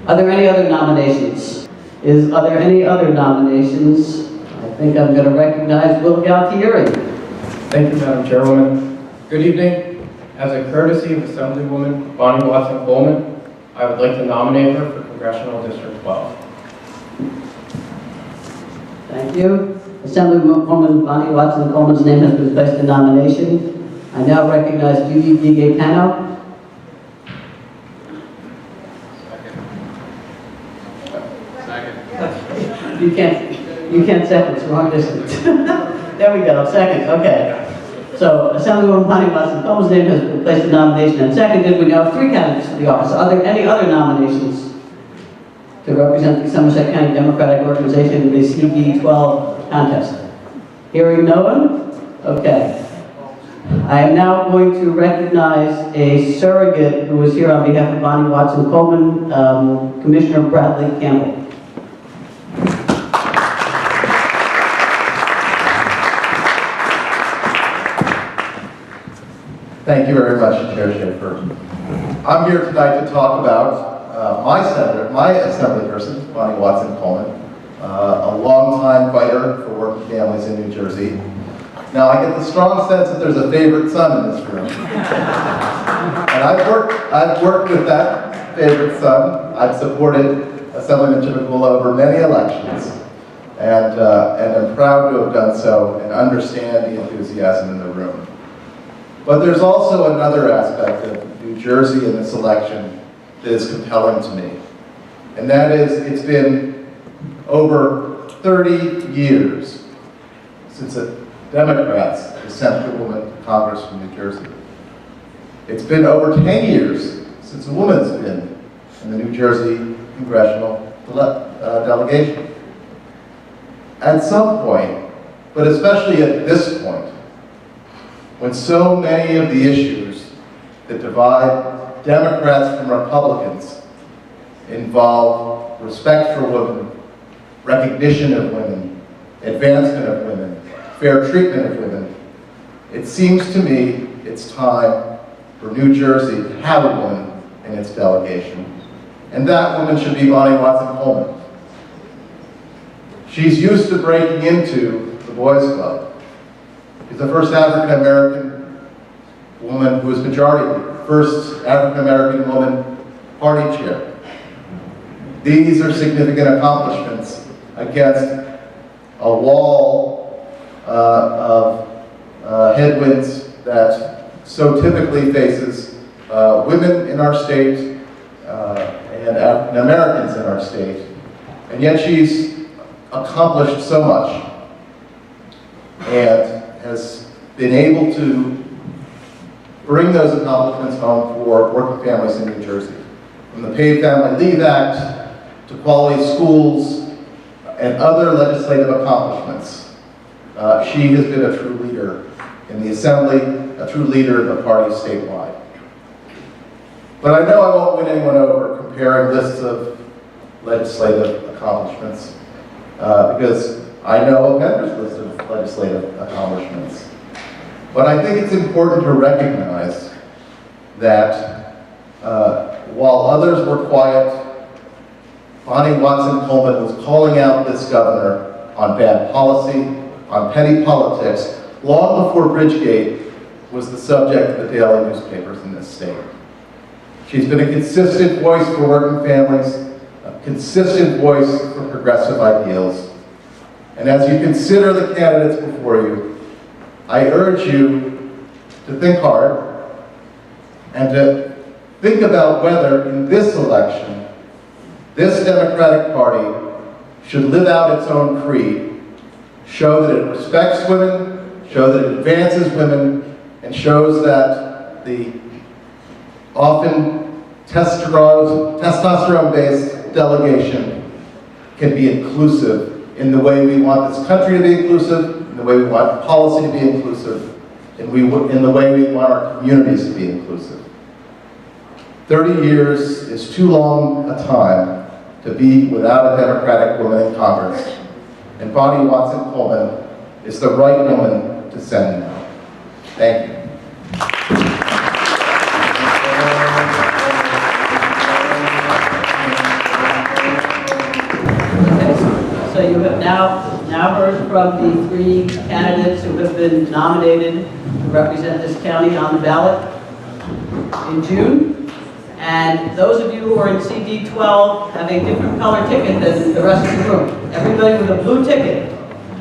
Are there any other nominations? Are there any other nominations? I think I'm going to recognize Will Galtieri. Thank you, Madam Chairwoman. Good evening. As a courtesy of Assemblywoman Bonnie Watson-Coleman, I would like to nominate her for Congressional District 12. Thank you. Assemblywoman Bonnie Watson-Coleman's name has been placed in nomination. I now recognize Judy Digay-Pano. You can't second, it's the wrong distance. There we go, second, okay. So, Assemblywoman Bonnie Watson-Coleman's name has been placed in nomination and seconded. We now have 3 candidates for the office. Are there any other nominations to represent the Somerset County Democratic Organization in the CD12 contest? Hearing no one? Okay. I am now going to recognize a surrogate who is here on behalf of Bonnie Watson-Coleman, Commissioner Bradley Campbell. Thank you very much, Chair Schaefer. I'm here tonight to talk about my Assemblyperson, Bonnie Watson-Coleman, a longtime fighter for working families in New Jersey. Now, I get the strong sense that there's a favorite son in this room. And I've worked with that favorite son. I've supported Assemblyman Chivukula over many elections, and I'm proud to have done so and understand the enthusiasm in the room. But there's also another aspect of New Jersey in this election that is compelling to me. And that is, it's been over 30 years since the Democrats have sent a woman to Congress from New Jersey. It's been over 10 years since a woman's been in the New Jersey Congressional delegation. At some point, but especially at this point, when so many of the issues that divide Democrats from Republicans involve respect for women, recognition of women, advancement of women, fair treatment of women, it seems to me it's time for New Jersey to have a woman in its delegation. And that woman should be Bonnie Watson-Coleman. She's used to breaking into the Boys Club. She's the first African-American woman who was majority leader, first African-American woman party chair. These are significant accomplishments against a wall of headwinds that so typically faces women in our state and African Americans in our state. And yet she's accomplished so much and has been able to bring those accomplishments home for working families in New Jersey. From the Paid Family Leave Act to quality schools and other legislative accomplishments, she has been a true leader in the Assembly, a true leader in the party statewide. But I know I won't win anyone over comparing lists of legislative accomplishments because I know Upendra's list of legislative accomplishments. But I think it's important to recognize that while others were quiet, Bonnie Watson-Coleman was calling out this governor on bad policy, on petty politics, long before Bridgegate was the subject of the daily newspapers in this state. She's been a consistent voice for working families, a consistent voice for progressive ideals. And as you consider the candidates before you, I urge you to think hard and to think about whether in this election, this Democratic Party should live out its own creed, show that it respects women, show that it advances women, and shows that the often testosterone-based delegation can be inclusive in the way we want this country to be inclusive, in the way we want policy to be inclusive, and in the way we want our communities to be inclusive. 30 years is too long a time to be without a Democratic woman in Congress, and Bonnie Watson-Coleman is the right woman to send now. Thank you. who have been nominated to represent this county on the ballot in June. And those of you who are in CD 12 have a different color ticket than the rest of the room. Everybody with a blue ticket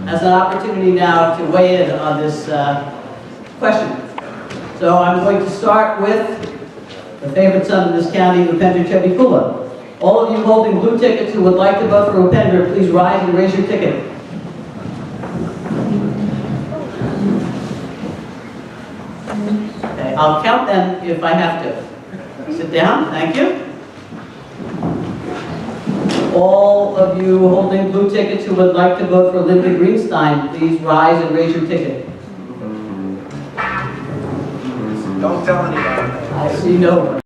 has an opportunity now to weigh in on this question. So I'm going to start with the favorite son of this county, Upendra Chivukula. All of you holding blue tickets who would like to vote for Upendra, please rise and raise your ticket. Okay, I'll count them if I have to. Sit down, thank you. All of you holding blue tickets who would like to vote for Linda Greenstein, please rise and raise your ticket. Don't tell anybody. I see no one.